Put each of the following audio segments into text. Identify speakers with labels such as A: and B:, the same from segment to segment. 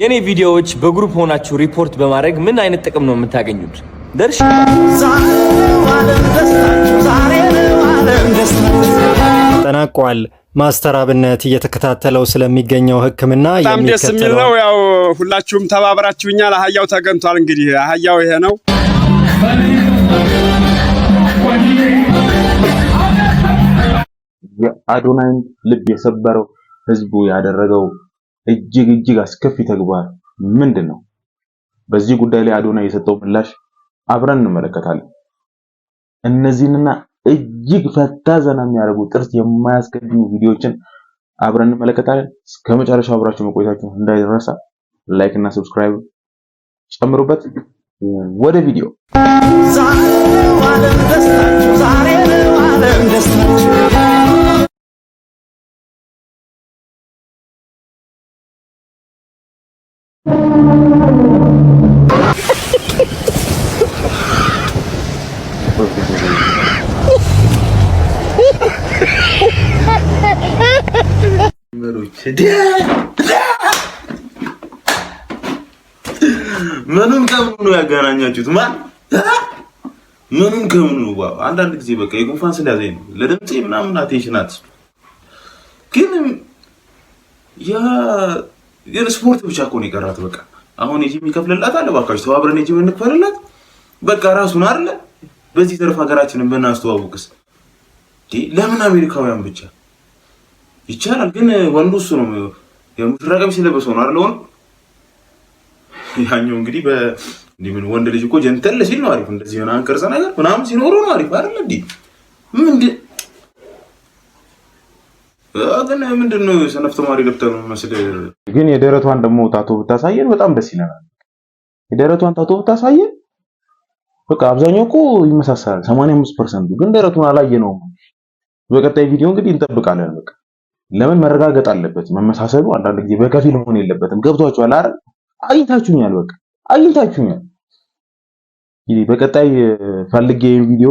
A: የኔ ቪዲዮዎች በግሩፕ ሆናችሁ ሪፖርት በማድረግ ምን አይነት ጥቅም ነው የምታገኙት? ደርሽ
B: ተጠናቋል። ማስተር አብነት እየተከታተለው ስለሚገኘው ሕክምና
C: በጣም ደስ የሚል ነው። ያው ሁላችሁም ተባብራችሁኛል። አህያው ተገንቷል። እንግዲህ አህያው ይሄ ነው።
D: የአዶናይን ልብ የሰበረው ህዝቡ ያደረገው እጅግ አስከፊ ተግባር ምንድነው? በዚህ ጉዳይ ላይ አዶናይ የሰጠው ምላሽ አብረን እንመለከታለን። እነዚህንና እጅግ ፈታ ዘና የሚያደርጉ ጥርስ የማያስቀድሙ ቪዲዮዎችን አብረን እንመለከታለን። እስከመጨረሻው አብራችሁ መቆየታችሁ እንዳይረሳ። ላይክ እና ሰብስክራይብ ጨምሩበት። ወደ ቪዲዮ
E: ምኑን ከምኑ ነው ያገናኛችሁት? ምኑን ከምኑ? አንዳንድ ጊዜ በቃ የጉንፋን ስለያዘኝ ነው ለድምጼ ምናምን አቴንሽን አትስጡ። ግን ስፖርት ብቻ እኮ ነው የቀራት። በቃ አሁን የጂም ይከፍልላት አለ። እባካችሁ ተባብረን የጂም እንክፈልላት። በቃ ራሱን አይደለ በዚህ ዘርፍ ሀገራችንን ብናስተዋውቅስ? ለምን አሜሪካውያን ብቻ ይቻላል? ግን ወንዱ እሱ ነው የሙሽራ ቀሚስ የለበሰው ነው አይደል? ያኛው እንግዲህ ምን ወንድ ልጅ እኮ ጀንተል ሲል ነው አሪፍ። እንደዚህ ሆነ አንቀርጸ ነገር ምናምን ሲኖረው ነው አሪፍ አይደል? ምንድነው ሰነፍ ተማሪ ገብተው ነው መስል።
D: ግን የደረቷን ደግሞ ታቶ ብታሳየን በጣም ደስ ይለናል። የደረቷን ታቶ ብታሳየን በቃ አብዛኛው እኮ ይመሳሰላል 85%። ግን ደረቱን አላየነውም። በቀጣይ ቪዲዮ እንግዲህ እንጠብቃለን። በቃ ለምን መረጋገጥ አለበት መመሳሰሉ። አንዳንድ ጊዜ በከፊል መሆን የለበትም። ገብቷችኋል አይደል? አግኝታችሁኛል። በቃ አግኝታችሁኛል። እንግዲህ በቀጣይ ፈልጌ ቪዲዮ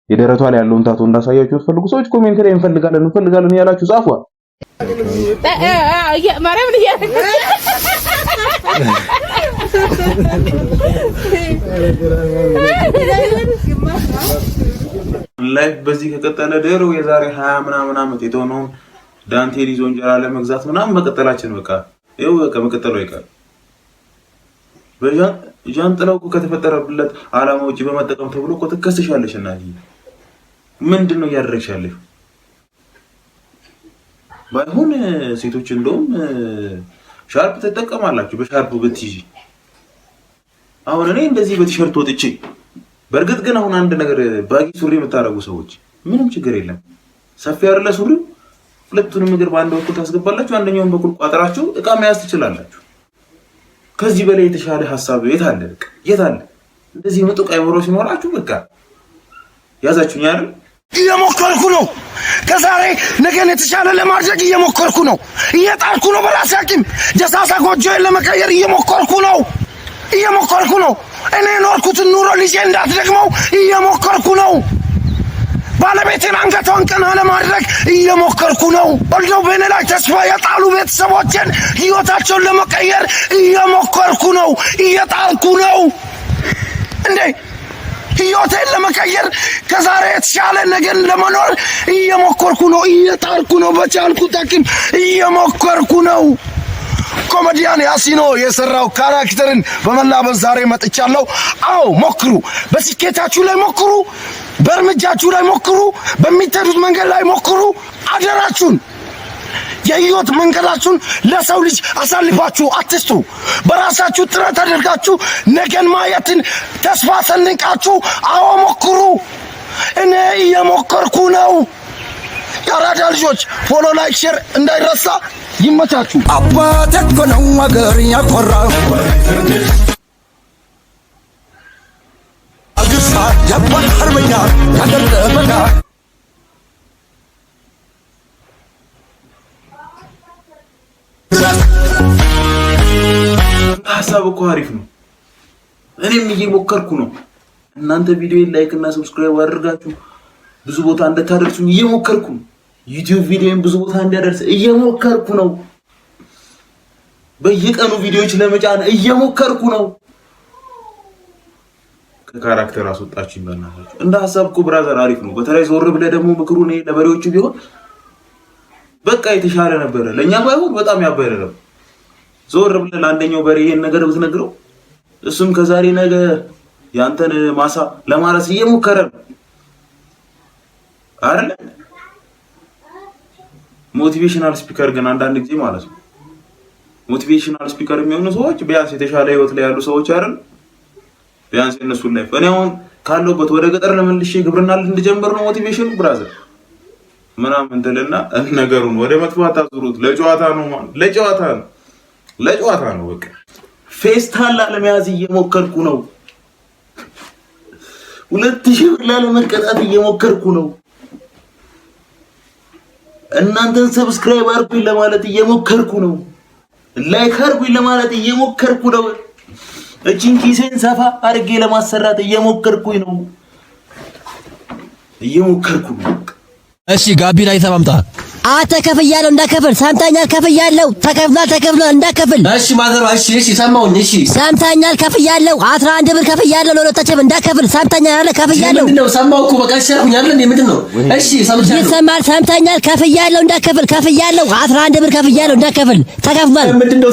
D: የደረቷ ላይ ያለውን ታቶ እንዳሳያችሁ ፈልጉ ሰዎች ኮሜንት ላይ እንፈልጋለን ያላችሁ ጻፉ።
F: ማርያም
E: ላይፍ በዚህ ከቀጠለ ደሮ የዛሬ 20 ምናምን ዓመት የተሆነውን ዳንቴል ይዞ እንጀራ ለመግዛት ምናምን መቀጠላችን በቃ ይኸው በቃ መቀጠሉ አይቀር። ጃንጥላው እኮ ከተፈጠረበት ዓላማ ውጪ በመጠቀም ተብሎ እኮ ትከሰሻለሽ። እናት ምንድነው ያደረግሻለሽ? ባይሆን ሴቶች እንደውም ሻርፕ ተጠቀማላችሁ። በሻርፕ ብትይጂ አሁን እኔ እንደዚህ በቲሸርት ወጥቼ በርግጥ ግን አሁን አንድ ነገር ባጊ ሱሪ የምታረጉ ሰዎች ምንም ችግር የለም። ሰፊ አይደለ ሱሪው፣ ሁለቱንም እግር በአንድ በኩል ታስገባላችሁ፣ አንደኛውን በኩል ቋጥራችሁ እቃ መያዝ ትችላላችሁ። ከዚህ በላይ የተሻለ ሐሳብ የት አለ? የት አለ? እንደዚህ ምጡቅ አይምሮ ሲኖራችሁ በቃ ያዛችሁኝ አይደል?
G: እየሞከርኩ ነው። ከዛሬ ነገን የተሻለ ለማድረግ እየሞከርኩ ነው። እየጣርኩ ነው። በራሴ አቅም ደሳሳ ጎጆዬን ለመቀየር እየሞከርኩ ነው። እኔ ኖርኩትን ኑሮ ልጄ እንዳትደግመው እየሞከርኩ ነው። ባለቤቴን አንገቷን ቀና ለማድረግ እየሞከርኩ ነው። ወልደው በእኔ ላይ ተስፋ የጣሉ ቤተሰቦችን ህይወታቸውን ለመቀየር እየሞከርኩ ነው። እየጣርኩ ነው። እንዴ ህይወቴን ለመቀየር ከዛሬ የተሻለ ነገር ለመኖር እየሞከርኩ ነው። እየጣርኩ ነው። በቻልኩት አቅም እየሞከርኩ ነው። ኮሜዲያን ያሲኖ የሰራው ካራክተርን በመላበስ ዛሬ መጥቻለሁ። አዎ ሞክሩ። በስኬታችሁ ላይ ሞክሩ። በእርምጃችሁ ላይ ሞክሩ። በሚተዱት መንገድ ላይ ሞክሩ። አደራችሁን የህይወት መንገዳችሁን ለሰው ልጅ አሳልፋችሁ አትስጡ። በራሳችሁ ጥረት አድርጋችሁ ነገን ማየትን ተስፋ ሰንቃችሁ አዎ ሞክሩ። እኔ እየሞከርኩ ነው። ያራዳ ልጆች ፎሎ፣ ላይክ፣ ሼር እንዳይረሳ። ይመቻችሁ። አባቴ እኮ ነው አገር ያቆራው አግሳ ያባል አርበኛ ያደረበና
E: ሐሳብ እኮ አሪፍ ነው። እኔም እየሞከርኩ ነው። እናንተ ቪዲዮን ላይክ እና ሰብስክራይብ አድርጋችሁ ብዙ ቦታ እንድታደርሱኝ እየሞከርኩ ነው። ዩቲዩብ ቪዲዮን ብዙ ቦታ እንዲያደርስ እየሞከርኩ ነው። በየቀኑ ቪዲዮዎች ለመጫን እየሞከርኩ ነው። ከካራክተር አስወጣችኝ በእናታችሁ። እንደ ሐሳብ እኮ ብራዘር አሪፍ ነው። በተለይ ዞር ብለህ ደግሞ ምክሩ ነው ለበሬዎቹ ቢሆን በቃ የተሻለ ነበረ። ለኛ ባይሆን በጣም ያበረ ነው። ዞር ብለህ ለአንደኛው በሬ ይሄን ነገር ብትነግረው እሱም ከዛሬ ነገ ያንተን ማሳ ለማረስ እየሞከረ ነው አይደል? ሞቲቬሽናል ስፒከር ግን አንዳንድ ጊዜ ማለት ነው ሞቲቬሽናል ስፒከር የሚሆኑ ሰዎች ቢያንስ የተሻለ ህይወት ላይ ያሉ ሰዎች አይደል? ቢያንስ እነሱን ላይ እኔ አሁን ካለሁበት ወደ ገጠር ለመልሼ ግብርና እንድጀምር ነው ሞቲቬሽኑ ብራዘር ምናምን ትልና ነገሩን ወደ መጥፎ አታዙሩት። ለጨዋታ ነው ማለት ለጨዋታ ነው በቃ። ፌስታል ለመያዝ እየሞከርኩ ነው። 2000 ብር ላለመቀጣት እየሞከርኩ ነው። እናንተን ሰብስክራይብ አርጉኝ ለማለት እየሞከርኩ ነው። ላይክ አርጉኝ ለማለት እየሞከርኩ ነው። እቺን ኪሴን ሰፋ አርጌ ለማሰራት እየሞከርኩኝ ነው።
F: እሺ ጋቢና ይተማምጣ
H: አንተ ከፍያለሁ እንዳከፍል ሰምተኛል። ከፍያለሁ ተከፍሏል እንዳከፍል።
F: እሺ ማዘሯ እሺ ሰማሁኝ። እሺ
H: ሰምተኛል። ከፍያለሁ 11 ብር ከፍያለሁ ለሁለታችንም እንዳከፍል ሰምተኛል አይደል? ከፍያለሁ
F: ምንድነው? ሰማሁ እኮ በቃ እሺ አልኩኝ አይደል? ምንድነው? እሺ ሰምቻለሁ።
H: ይሰማል። ሰምተኛል። ከፍያለሁ እንዳከፍል 11 ብር ከፍያለሁ እንዳከፍል ተከፍሏል።
F: ምንድነው?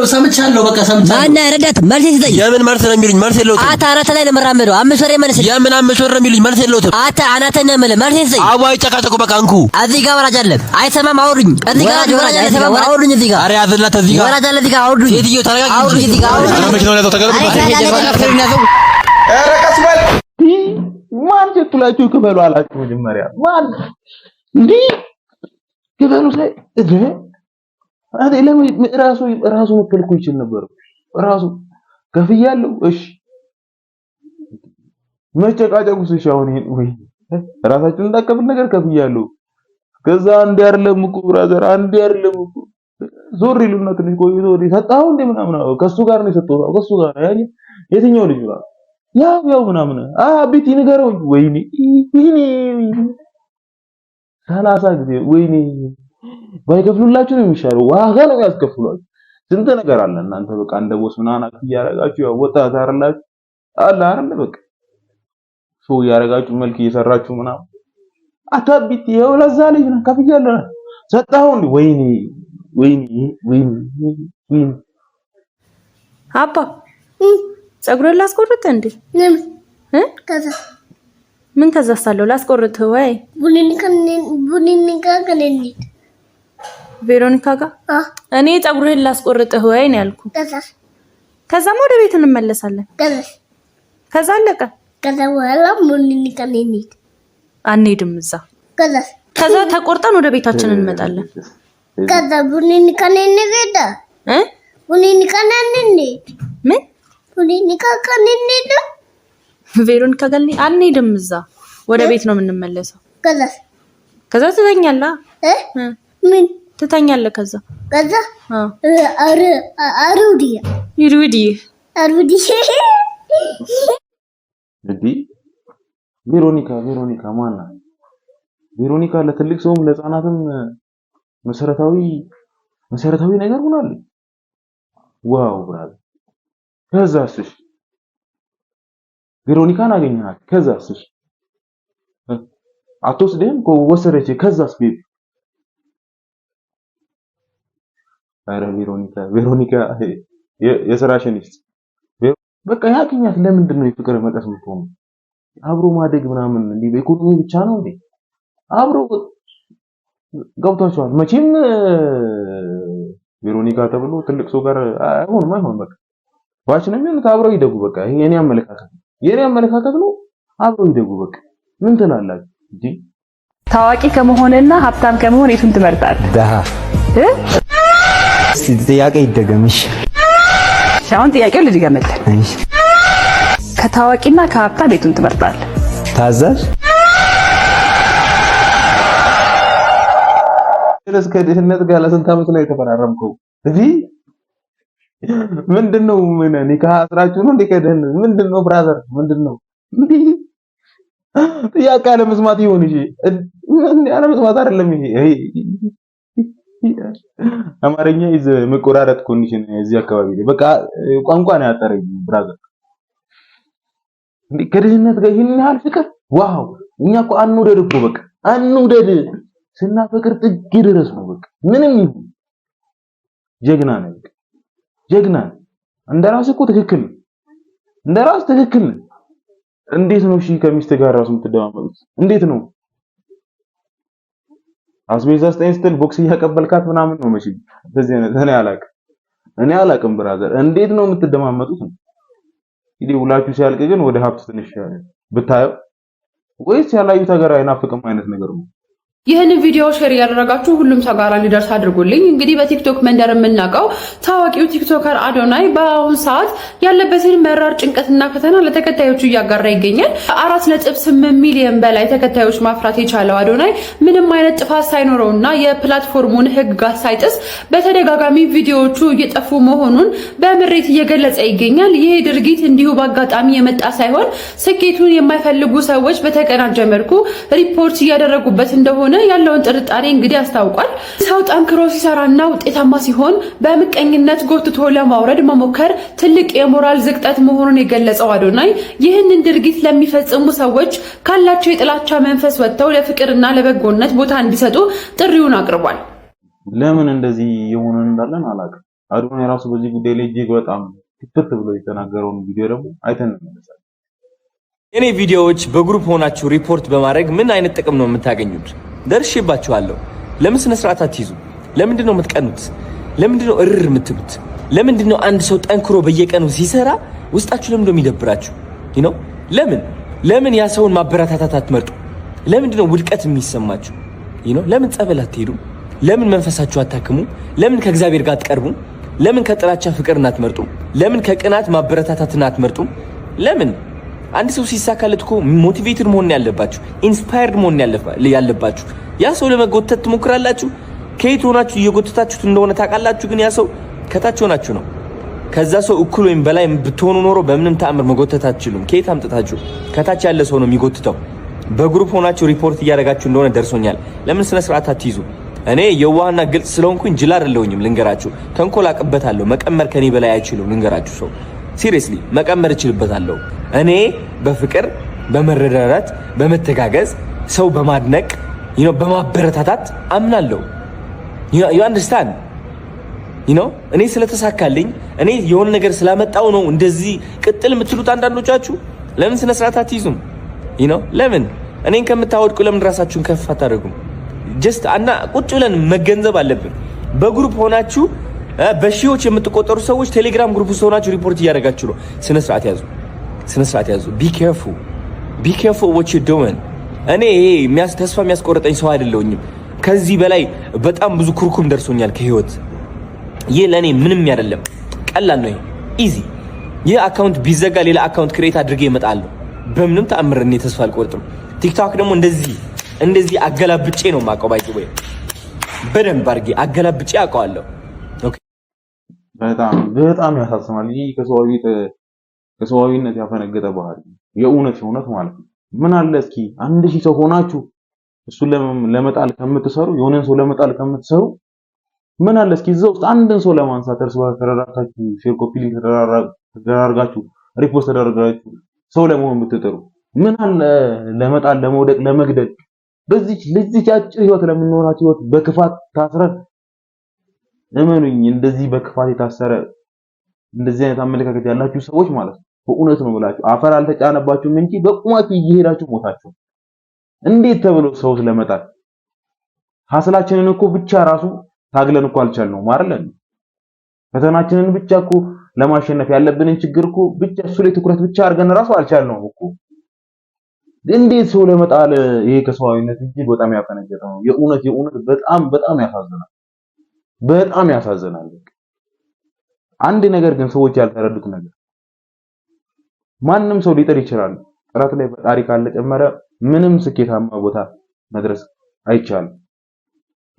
F: ሰምቻለሁ በቃ ሰምቻለሁ።
H: ማና ረዳት መልስ ይዘኝ።
F: የምን መልስ ነው የሚሉኝ? መልስ የለውም።
H: አታ አናተ ላይ ለመራመደው 5 ወር መልስ።
F: የምን 5 ወር ነው የሚሉኝ? መልስ የለውም።
H: አታ አናተ ነው የምልህ መልስ ይዘኝ።
F: አዋይ ጨቃጨቁ በቃ እንኩ
H: እዚህ ጋር ወራጅ አለ አይሰማም። አውሩኝ እዚህ ጋር ወራጅ አለ አይሰማም። አውሩኝ እዚህ ጋር
F: አሬ አዘላት እዚህ ጋር
H: ወራጅ አለ እዚህ ጋር አውሩኝ።
F: ሴትዮ ተረጋጊ።
H: አውሩኝ እዚህ ጋር አውሩኝ።
F: መኪናው ላይ ተቀረበ።
D: ኧረ ቀስ በል ማን ስትላችሁ ክፈሉ አላችሁ? መጀመሪያ ማን እንዴ ክፈሉ ሳይ እጄ አዴ ለምን ራሱ መከልኩ ይችል ነበር። ራሱ ከፍያለሁ። እሺ መጨቃጨቁስ? እሺ አሁን ይሄን ወይ ራሳችሁን እንዳከፍል ነገር ከፍያለሁ። ከዛ አንዴ አይደለም እኮ ብራዘር አንዴ አይደለም እኮ ዞር ይሉና ትንሽ ቆይቶ ወዲህ ሰጣው እንደ ምናምን ከሱ ጋር ነው የሰጠው። ከሱ ጋር ያኝ የትኛው ልጅ ነው ያው ምናምን አቢቲ ንገረው። ወይኔ 30 ጊዜ ወይኔ ባይከፍሉላችሁ ነው የሚሻለው። ዋጋ ነው ያስከፍሏችሁ። ስንት ነገር አለ። እናንተ በቃ እንደ ቦስ ምናምን ያረጋችሁ ያው ወጣት አይደላችሁ አለ አይደል? በቃ ሾው ያረጋችሁ መልክ እየሰራችሁ ምናምን አታቢት ይኸው ለዛ ልጅ ነው ከፍያለሁ ሰጣው እንዴ ወይኔ
I: አባ ፀጉር ላስቆርጥ እንዴ? ከዛ ምን ከዛ ሳለው ላስቆርጥ ወይ ቬሮኒካ ጋር እኔ ፀጉርህን ላስቆርጥህ ወይ ነው ያልኩ። ከዛም ወደ ቤት እንመለሳለን። ከዛ አለቀ።
J: ከዛ በኋላ ቡኒኒካ እንሂድ
I: አንሄድም እዛ። ከዛ ተቆርጠን ወደ ቤታችን እንመጣለን።
J: ከዛ ቡኒኒካ እንሂድ ቡኒኒካ እንሂድ
I: ምን
J: ቡኒኒካ እንሂድ
I: ቬሮኒካ ጋር አንሄድም እዛ ወደ ቤት ነው የምንመለሰው። ከዛ ትተኛለህ
J: ምን
I: ትተኛለህ? ከዛ
J: አሩዲያ
D: እንዴ ቬሮኒካ ማና ቬሮኒካ ለትልቅ ሰውም ለህፃናትም መሰረታዊ ነገር ሆናለች። ዋው ብራዝ። ከዛስ ቬሮኒካን አገኘናት። ከዛስ አትወስደህም? ወሰደች። ከዛስ ቤት አረ ቬሮኒካ የስራሽን ይስጥ። በቃ ያገኛት። ለምንድን ነው የፍቅር መቀስ የምትሆኑ? አብሮ ማደግ ምናምን እንዴ በኢኮኖሚ ብቻ ነው እንዴ? አብሮ ገብቷቸዋል። መቼም ቬሮኒካ ተብሎ ትልቅ ሰው ጋር አይሆንም። በቃ ባች ነው የሚሆኑት። አብረው ይደጉ። በቃ ይሄ የኔ አመለካከት ነው። አብረው ይደጉ። በቃ ምን ትላላችሁ እንዴ?
K: ታዋቂ ከመሆንና ሀብታም ከመሆን የቱን ትመርጣለህ?
B: ደሃ ጥያቄ ይደገምሽ።
K: አሁን ጥያቄው ልጅ ገመልህ። ከታዋቂና ከሀብታም የቱን ትመርጣለህ?
B: ታዛዥ
D: ስለዚህ ከድህነት ጋር ለስንት ዓመት ነው የተፈራረምከው? እዚህ ምንድነው? ምን ኒካህ አስራችሁ ነው እንዴ? ከድህነት ምንድነው ብራዘር? ምንድነው እንዴ? ጥያቄ አለመስማት ይሁን። እሺ ምን አለመስማት አይደለም ይሄ አማርኛ ይዘ መቆራረጥ ኮንዲሽን እዚህ አካባቢ ላይ በቃ ቋንቋ ነው ያጠረኝ ብራዘር። እንዴ ከድህነት ጋር ይሄን ያህል ፍቅር ዋው! እኛ እኮ አንውደድ እኮ በቃ አንውደድ ስናፈቅር ጥግ ድረስ ነው በቃ ምንም ይሁን ጀግና ነው በቃ ጀግና። እንደራስ እኮ ትክክል እንደራስ ትክክል። እንዴት ነው እሺ ከሚስት ጋር ራስ የምትደማመጡት? እንዴት ነው አስቤዛ ስጠኝ ስትል ቦክስ እያቀበልካት ምናምን ነው መቼ በዚህ አይነት እኔ አላቅም ብራዘር። እንዴት ነው የምትደማመጡት? እንግዲህ ሁላችሁ ሲያልቅ ግን ወደ ሀብት ትንሽ ብታየው ወይስ ያላዩት ሀገር አይናፍቅም አይነት ነገር ነው።
K: ይህንን ቪዲዮ ሼር ያደረጋችሁ ሁሉም ሰው ጋር ሊደርስ አድርጉልኝ። እንግዲህ በቲክቶክ መንደር የምናውቀው ታዋቂው ቲክቶከር አዶናይ በአሁኑ ሰዓት ያለበትን መራር ጭንቀትና ፈተና ለተከታዮቹ እያጋራ ይገኛል። 4.8 ሚሊዮን በላይ ተከታዮች ማፍራት የቻለው አዶናይ ምንም አይነት ጥፋት ሳይኖረውና የፕላትፎርሙን ሕግጋት ሳይጥስ በተደጋጋሚ ቪዲዮዎቹ እየጠፉ መሆኑን በምሬት እየገለጸ ይገኛል። ይሄ ድርጊት እንዲሁ በአጋጣሚ የመጣ ሳይሆን ስኬቱን የማይፈልጉ ሰዎች በተቀናጀ መልኩ ሪፖርት እያደረጉበት እንደሆነ ያለውን ጥርጣሬ እንግዲህ አስታውቋል። ሰው ጠንክሮ ሲሰራና ውጤታማ ሲሆን በምቀኝነት ጎትቶ ለማውረድ መሞከር ትልቅ የሞራል ዝቅጠት መሆኑን የገለጸው አዶናይ ይህንን ድርጊት ለሚፈጽሙ ሰዎች ካላቸው የጥላቻ መንፈስ ወጥተው ለፍቅርና ለበጎነት ቦታ እንዲሰጡ ጥሪውን አቅርቧል።
D: ለምን እንደዚህ የሆነ እንዳለን አላውቅም። አዶናይ ራሱ በዚህ ጉዳይ ላይ እጅግ በጣም ትፍት ብሎ የተናገረውን ቪዲዮ ደግሞ አይተን እንመለሳለን።
A: የኔ ቪዲዮዎች በግሩፕ ሆናችሁ ሪፖርት በማድረግ ምን አይነት ጥቅም ነው የምታገኙት? ደርሼባችኋለሁ። ለምን ስነ ስርዓት አትይዙ? ለምንድን ነው የምትቀኑት? ለምንድን ነው እርር የምትሉት? ለምንድን ነው አንድ ሰው ጠንክሮ በየቀኑ ሲሰራ ውስጣችሁ ለምን ነው የሚደብራችሁ? ለምን ያ ሰውን ማበረታታት አትመርጡ? ለምንድን ነው ውድቀት የሚሰማችሁ? ለምን ጸበል አትሄዱ? ለምን መንፈሳችሁ አታክሙ? ለምን ከእግዚአብሔር ጋር አትቀርቡ? ለምን ከጥላቻ ፍቅርን አትመርጡ? ለምን ከቅናት ማበረታታትን አትመርጡ? ለምን አንድ ሰው ሲሳካለት እኮ ሞቲቬትድ መሆን ያለባችሁ፣ ኢንስፓየርድ መሆን ያለባችሁ። ያ ሰው ለመጎተት ትሞክራላችሁ። ከየት ሆናችሁ እየጎተታችሁት እንደሆነ ታውቃላችሁ። ግን ያ ሰው ከታች ሆናችሁ ነው። ከዛ ሰው እኩል ወይም በላይ ብትሆኑ ኖሮ በምንም ተአምር መጎተት አትችሉም። ከየት አምጥታችሁ? ከታች ያለ ሰው ነው የሚጎትተው። በግሩፕ ሆናችሁ ሪፖርት እያደረጋችሁ እንደሆነ ደርሶኛል። ለምን ስነ ስርዓት አትይዙ? እኔ የዋህና ግልጽ ስለሆንኩኝ ጅል አይደለሁኝም። ልንገራችሁ፣ ተንኮል አቅበታለሁ። መቀመር ከኔ በላይ አይችሉም። ልንገራችሁ ሰው ሲሪየስሊ መቀመር እችልበታለሁ። እኔ በፍቅር በመረዳዳት በመተጋገዝ ሰው በማድነቅ በማበረታታት አምናለሁ። you understand እኔ ስለተሳካልኝ እኔ የሆነ ነገር ስላመጣው ነው እንደዚህ ቅጥል የምትሉት አንዳንዶቻችሁ። ለምን ስነ ስርዓት አትይዙም? ለምን እኔን ከምታወድቁ ለምን ራሳችሁን ከፍ አታደርጉም? ጀስት ቁጭ ብለን መገንዘብ አለብን። በግሩፕ ሆናችሁ በሺዎች የምትቆጠሩ ሰዎች ቴሌግራም ግሩፕ ውስጥ ሆናችሁ ሪፖርት እያደረጋችሁ ነው። ስነ ስርዓት ያዙ። ቢ ኬርፉል what you doing። እኔ ተስፋ የሚያስቆርጠኝ ሰው አይደለሁኝም። ከዚህ በላይ በጣም ብዙ ኩርኩም ደርሶኛል ከህይወት። ይህ ለኔ ምንም አይደለም፣ ቀላል ነው። ኢዚ። ይህ አካውንት ቢዘጋ ሌላ አካውንት ክሬት አድርጌ እመጣለሁ። በምንም ተአምር እኔ ተስፋ አልቆርጥም። ቲክቶክ ደግሞ እንደዚህ አገላብጬ ነው የማውቀው። ባይዘ ወይ በደንብ አድርጌ አገላብጬ አውቀዋለሁ።
D: በጣም ያሳስናል። ይህ ከሰዋዊነት ያፈነገጠ ባህሪ የእውነት ማለት ነው። ምን አለ እስኪ 1000 ሰው ሆናችሁ እሱን ለመጣል ከምትሰሩ የሆነን ሰው ለመጣል ከምትሰሩ ምን አለ እስኪ እዛው ውስጥ አንድን ሰው ለማንሳት እርስ በርስ ተደራርጋችሁ ሼር ኮፒ ሊንክ ተደራርጋችሁ ሪፖስት ተደራርጋችሁ ሰው ለመሆን ብትጥሩ ምን አለ ለመጣል ለመውደቅ ለመግደል ለዚህ አጭር ህይወት ለምንኖራት ህይወት በክፋት ታስረን እመኑኝ እንደዚህ በክፋት የታሰረ እንደዚህ አይነት አመለካከት ያላችሁ ሰዎች ማለት ነው በእውነት ነው ብላችሁ አፈር አልተጫነባችሁም እንጂ በቁማችሁ እየሄዳችሁ ሞታችሁ እንዴት ተብሎ ሰው ስለመጣል ሐስላችንን እኮ ብቻ ራሱ ታግለን እኮ አልቻልነው ማረለን ፈተናችንን ብቻ እኮ ለማሸነፍ ያለብንን ችግር እኮ ብቻ እሱ ላይ ትኩረት ብቻ አድርገን ራሱ አልቻልነው እኮ እንዴት ሰው ለመጣል ይሄ ከሰዋዊነት እጅግ በጣም ያፈነገጠ ነው የእውነት በጣም ያሳዝናል። አንድ ነገር ግን ሰዎች ያልተረዱት ነገር ማንም ሰው ሊጥር ይችላል። ጥረት ላይ ፈጣሪ ካልጨመረ ምንም ስኬታማ ቦታ መድረስ አይቻልም።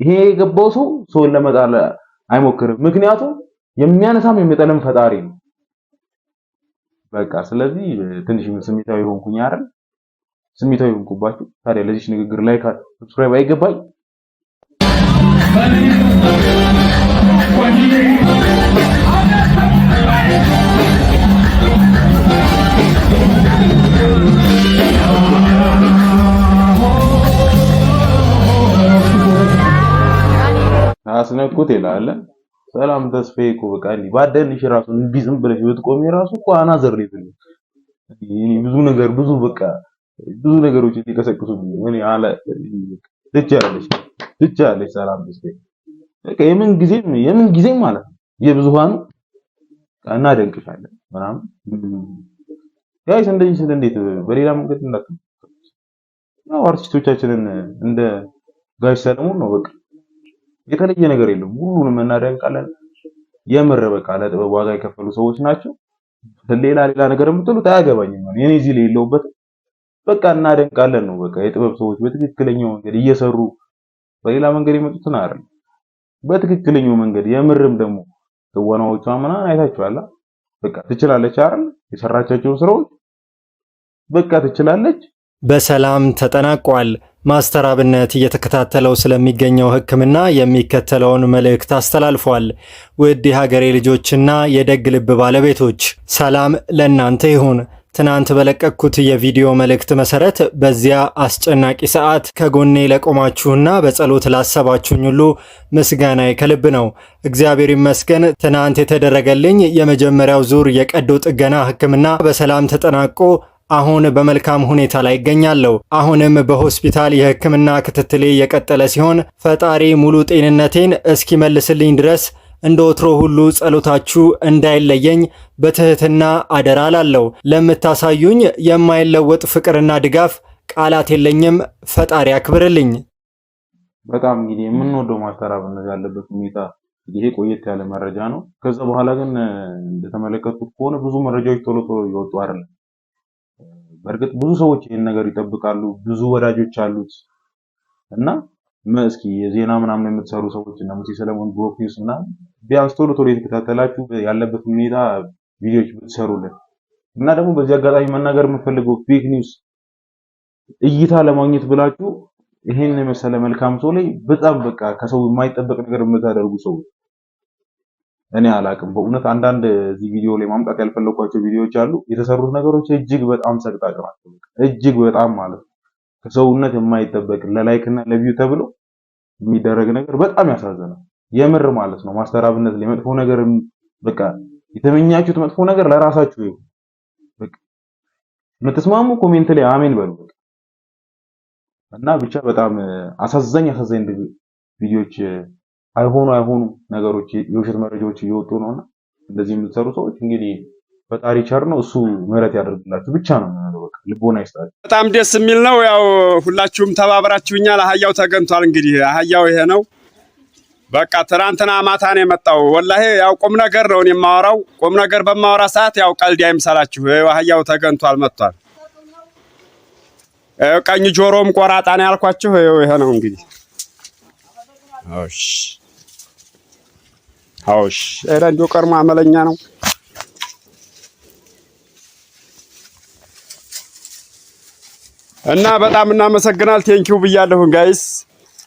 D: ይሄ የገባው ሰውን ለመጣል አይሞክርም። ምክንያቱም የሚያነሳም የሚጠልም ፈጣሪ ነው። በቃ ስለዚህ ትንሽ ስሜታዊ ሆንኩኝ አይደል? ስሜታዊ ሆንኩባችሁ። ታዲያ ለዚህ ንግግር ላይክ፣ ሰብስክራይብ አይገባኝ? አስነኩት ይላል። ሰላም ተስፋዬ እኮ በቃ እንዲህ ባደንሽ ራሱ እንዲህ ዝም ብለሽ ብትቆሚ ራሱ እኮ አናዘር ሊብል ብዙ ነገሮች ሊቀሰቅሱብኝ እኔ አለ ትቻለሽ ሰላም ተስፋዬ በቃ የምን ጊዜም ማለት ነው የብዙሃኑ እናደንቅሻለን ምናምን ጋይስ እንደዚህ እንዴት በሌላ መንገድ እንዳትነው አርቲስቶቻችንን እንደ ጋሽ ሰለሞን ነው በቃ የተለየ ነገር የለም ሁሉንም እናደንቃለን የምር በቃ ለጥበብ ዋጋ የከፈሉ ሰዎች ናቸው ሌላ ነገር የምትሉት አያገባኝም እኔ እዚህ ላይ የለውበት በቃ እናደንቃለን ነው በቃ የጥበብ ሰዎች በትክክለኛው መንገድ እየሰሩ በሌላ መንገድ የመጡትን አይደል በትክክለኛው መንገድ የምርም ደግሞ ተወናዎቿ ምናምን አይታችኋል በቃ ትችላለች አይደል የሰራቻቸው ስራዎች በቃ ትችላለች
L: በሰላም ተጠናቋል ማስተር አብነት እየተከታተለው ስለሚገኘው ህክምና የሚከተለውን መልእክት አስተላልፏል ውድ የሀገሬ ልጆችና የደግ ልብ ባለቤቶች ሰላም ለእናንተ ይሁን ትናንት በለቀኩት የቪዲዮ መልእክት መሰረት በዚያ አስጨናቂ ሰዓት ከጎኔ ለቆማችሁና በጸሎት ላሰባችሁኝ ሁሉ ምስጋናዬ ከልብ ነው እግዚአብሔር ይመስገን ትናንት የተደረገልኝ የመጀመሪያው ዙር የቀዶ ጥገና ህክምና በሰላም ተጠናቆ አሁን በመልካም ሁኔታ ላይ ይገኛለሁ አሁንም በሆስፒታል የህክምና ክትትሌ የቀጠለ ሲሆን ፈጣሪ ሙሉ ጤንነቴን እስኪመልስልኝ ድረስ እንደ ወትሮ ሁሉ ጸሎታችሁ እንዳይለየኝ በትህትና አደራ ላለው ለምታሳዩኝ የማይለወጥ ፍቅርና ድጋፍ ቃላት የለኝም ፈጣሪ ያክብርልኝ
D: በጣም እንግዲህ የምንወደው ማስተር አብነት ያለበት ሁኔታ ይሄ ቆየት ያለ መረጃ ነው ከዛ በኋላ ግን እንደተመለከቱት ከሆነ ብዙ መረጃዎች ቶሎ ይወጡ አይደል በርግጥ ብዙ ሰዎች ይሄን ነገር ይጠብቃሉ ብዙ ወዳጆች አሉት እና እስኪ የዜና ምናምን የምትሰሩ ሰዎች እና ሙሴ ሰለሞን ብሮክ ኒውስ እና ቢያንስ ቶሎ የተከታተላችሁ ያለበት ሁኔታ ቪዲዮዎች ብትሰሩልን እና ደግሞ በዚህ አጋጣሚ መናገር የምፈልገው ፌክ ኒውስ እይታ ለማግኘት ብላችሁ ይሄን የመሰለ መልካም ሰው ላይ በጣም በቃ ከሰው የማይጠበቅ ነገር የምታደርጉ ሰዎች እኔ አላቅም በእውነት አንዳንድ እዚህ ቪዲዮ ላይ ማምጣት ያልፈለኳቸው ቪዲዮዎች አሉ የተሰሩት ነገሮች እጅግ በጣም ሰቅጣጭ ናቸው እጅግ በጣም ማለት ከሰውነት የማይጠበቅ ለላይክ እና ለቪው ተብሎ የሚደረግ ነገር በጣም ያሳዝናል የምር ማለት ነው ማስተር አብነት ላይ መጥፎ ነገር በቃ የተመኛችሁት መጥፎ ነገር ለራሳችሁ ይሁን በቃ የምትስማሙ ኮሜንት ላይ አሜን በሉ እና ብቻ በጣም አሳዛኝ ቪዲዮዎች አይሆኑ ነገሮች የውሸት መረጃዎች እየወጡ ነውና እንደዚህ የምትሰሩ ሰዎች እንግዲህ ፈጣሪ ቸር ነው እሱ ምህረት ያደርግላችሁ ብቻ ነው በቃ ልቦና ይስጣችሁ
C: በጣም ደስ የሚል ነው ያው ሁላችሁም ተባብራችሁኛል አህያው ተገንቷል እንግዲህ አህያው ይሄ ነው በቃ ትናንትና ማታ ነው የመጣው ወላሂ ያው ቁም ነገር ነው የማወራው ቁም ነገር በማወራ ሰዓት ያው ቀልድ አይምሰላችሁ አህያው ተገንቷል መጥቷል ቀኝ ጆሮም ቆራጣ ነው ያልኳችሁ ይሄ ነው እንግዲህ አውሽ እንዲሁ ቀርሞ አመለኛ ነው እና በጣም እናመሰግናል ቴንኪው ብያለሁ ጋይስ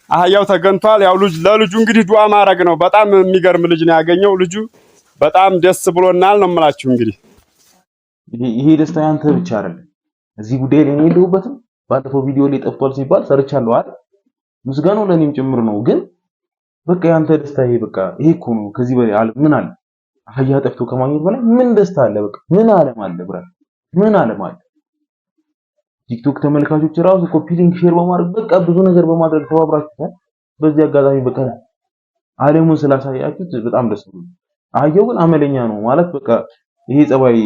C: አህያው ተገንቷል ያው ለልጁ እንግዲህ ዱዓ ማድረግ ነው በጣም የሚገርም ልጅ ነው ያገኘው ልጁ በጣም ደስ ብሎናል ነው የምላችሁ እንግዲህ
D: ይሄ ደስታ ያንተ ብቻ አይደለም እዚህ ጉዳይ ላይ የለሁበትም ባለፈው ቪዲዮ ላይ ጠፍቷል ሲባል ሰርቻለሁ አይደል ምስጋናው ለኔም ጭምር ነው ግን በቃ ያንተ ደስታ ይሄ በቃ ይሄ እኮ ነው ከዚህ በላይ ምን አለ አህያ ጠፍቶ ከማግኘት በላይ ምን ደስታ አለ በቃ ምን ዓለም አለ ብራ ምን ዓለም አለ ቲክቶክ ተመልካቾች ራሱ ኮፒ ሊንክ ሼር በማድረግ በቃ ብዙ ነገር በማድረግ ተባብራችኋል በዚህ አጋጣሚ በቃ ዓለሙን ስላሳያችሁት በጣም ደስ ብሎኝ አህያው ግን አመለኛ ነው ማለት በቃ ይሄ ጸባይ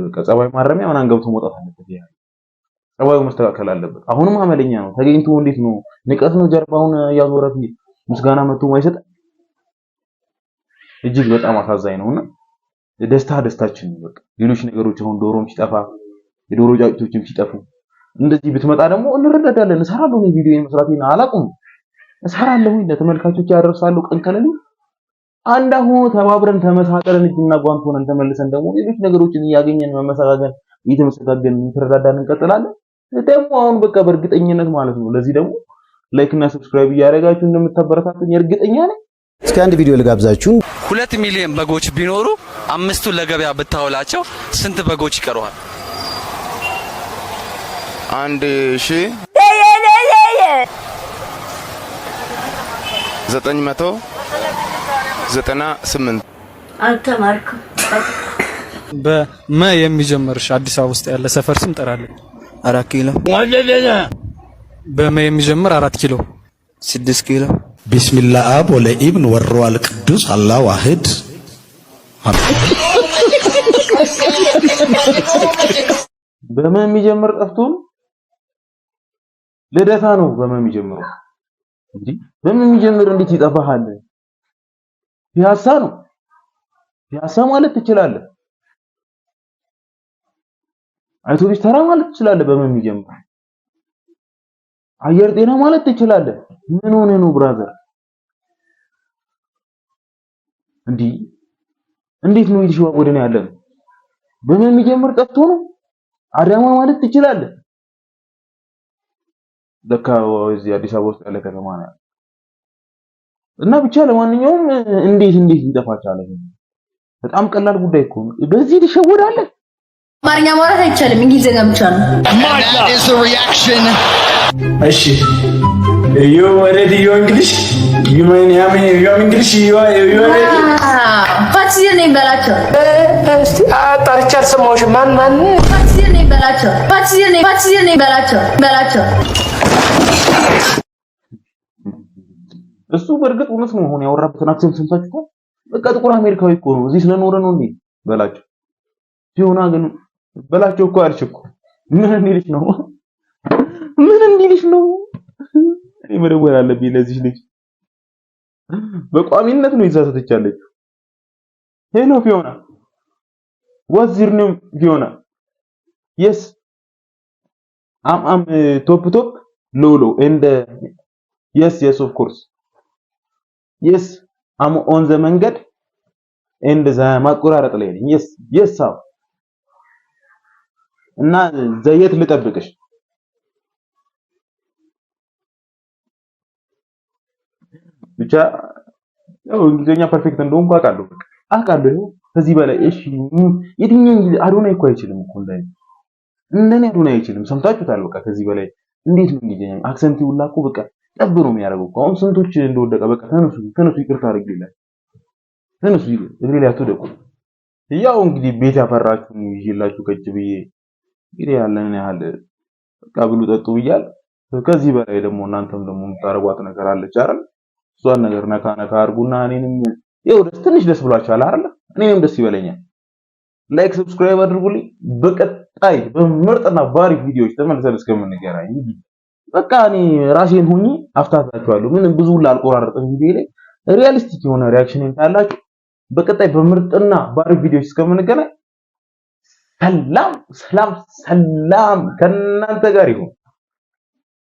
D: በቃ ጸባይ ማረሚያ ማን ገብቶ መውጣት አለበት ይሄ ጸባዩ መስተካከል አለበት አሁንም አመለኛ ነው ተገኝቶ እንዴት ነው ንቀት ነው ጀርባውን ያዞረት ምስጋና መጥቶ ማይሰጥ እጅግ በጣም አሳዛኝ ነውና ደስታችን ነው በቃ ሌሎች ነገሮች አሁን ዶሮም ሲጠፋ የዶሮ ጫጩቶችም ሲጠፉ እንደዚህ ብትመጣ ደግሞ እንረዳዳለን እሰራለሁ ነው ቪዲዮ መስራቴን አላቁም እሰራለሁ ለተመልካቾች ያደርሳለሁ ቀን ከሌለ አንድ አሁን ተባብረን ተመሳጠረን እጅና ጓንት ሆነን ተመልሰን ደግሞ ሌሎች ነገሮችን እያገኘን መመሰጋገን እየተመሰጋገን እንረዳዳን እንቀጥላለን ደግሞ አሁን በቃ በእርግጠኝነት ማለት ነው ለዚህ ደግሞ ላይክ እና ሰብስክራይብ እያደረጋችሁ እንደምታበረታቱኝ እርግጠኛ ነኝ።
B: እስኪ አንድ ቪዲዮ ልጋብዛችሁ።
M: 2 ሚሊዮን በጎች ቢኖሩ 5ቱን ለገበያ ብታውላቸው ስንት በጎች ይቀርዋል? 1998
J: አልተማርኩም።
N: በመ የሚጀምርሽ አዲስ አበባ ውስጥ ያለ ሰፈር ስም ጠራለኝ።
B: 4 ኪሎ።
N: በመ የሚጀምር 4 ኪሎ።
B: 6 ኪሎ።
G: ቢስሚላህ አብ ወለኢብን ወሩል ቅዱስ አላህ ዋሂድ።
D: በመ የሚጀምር ጠፍቶ ልደታ ነው በመ የሚጀምረው እንዴ? በመ የሚጀምር እንዴት ይጠፋሃል? ፒያሳ ነው። ፒያሳ ማለት ትችላለህ። አውቶቡስ ተራ ማለት ትችላለህ። በመ የሚጀምር አየር ጤና ማለት ትችላለህ። ምን ሆነ ነው ብራዘር? እንዴት ነው እየተሸዋወደን ያለን? በመ የሚጀምር ጠፍቶ ነው። አዳማ ማለት ትችላለህ። ለካ እዚህ አዲስ አበባ ውስጥ ያለ ከተማ ነው እና ብቻ ለማንኛውም እንዴት ሊጠፋ ቻለ? በጣም ቀላል ጉዳይ እኮ ነው። በዚህ ትሸወዳለህ።
I: አማርኛ ማውራት አይቻልም፣ እንግሊዝኛ ብቻ ነው።
A: እሺ you already you English you mean English you
I: what's your name በላቸው።
A: እስቲ አጣርቻ አልሰማሁሽ። ማን
I: what's your name በላቸው። what's your name በላቸው።
D: እሱ በእርግጥ እውነት ነው። ሆነ ያወራበትን አክሰንት ሰምታችኋል። በቃ ጥቁር አሜሪካዊ እኮ ነው። እዚህ ስለኖረ ነው እንዴ በላቸው። ሲሆና ግን በላቸው እኮ አልሽ እኮ ምን እንዲልሽ ነው? እኔ መደወል አለብኝ ለዚህ ልጅ። በቋሚነት ነው ይዛተቻለች። ሄሎ ፊዮና what's your name ፊዮና? yes I'm top low and yes of course yes I'm on the መንገድ and the ማቆራረጥ ላይ ነኝ። yes አዎ እና ዘይት ልጠብቅሽ። ብቻ ያው እንግሊዘኛ ፐርፌክት እንደሆንኩ አውቃለሁ። ከዚህ በላይ እሺ የትኛው እንግሊዝ አዶናይ እኮ አይችልም እኮ እንደኔ አዶናይ አይችልም። ሰምታችሁታል። በቃ ከዚህ በላይ እንዴት ነው እንግሊዘኛ አክሰንት ይውላ እኮ በቃ ጠብ ነው የሚያደርገው እኮ። አሁን ስንቶች እንደወደቀ በቃ ተነሱ ይቅርታ አድርግልኝ። ተነሱ እግሬ ላይ አትወደቁ። ያው እንግዲህ ቤት ያፈራችሁ ይዤላችሁ ከጭ ብዬ እንግዲህ ያለን ያህል በቃ ብሉ ጠጡ ብያል። ከዚህ በላይ ደግሞ እናንተም ደግሞ የምታረጓት ነገር አለች አይደል? እሷን ነገር ነካ አድርጉና እኔንም ይኸው ትንሽ ደስ ብሏችኋል አይደል? እኔንም ደስ ይበለኛል። ላይክ ሰብስክራይብ አድርጉልኝ። በቀጣይ በምርጥና ባሪፍ ቪዲዮዎች ተመልሰን እስከምንገናኝ በቃ እኔ ራሴን ሆኜ አፍታታችኋለሁ። ምንም ብዙ ላልቆራረጥም ቪዲዮ ላይ ሪያሊስቲክ የሆነ ሪአክሽን ታላችሁ። በቀጣይ በምርጥና ባሪፍ ቪዲዮዎች እስከምንገናኝ ሰላም ከእናንተ ጋር ይሁን።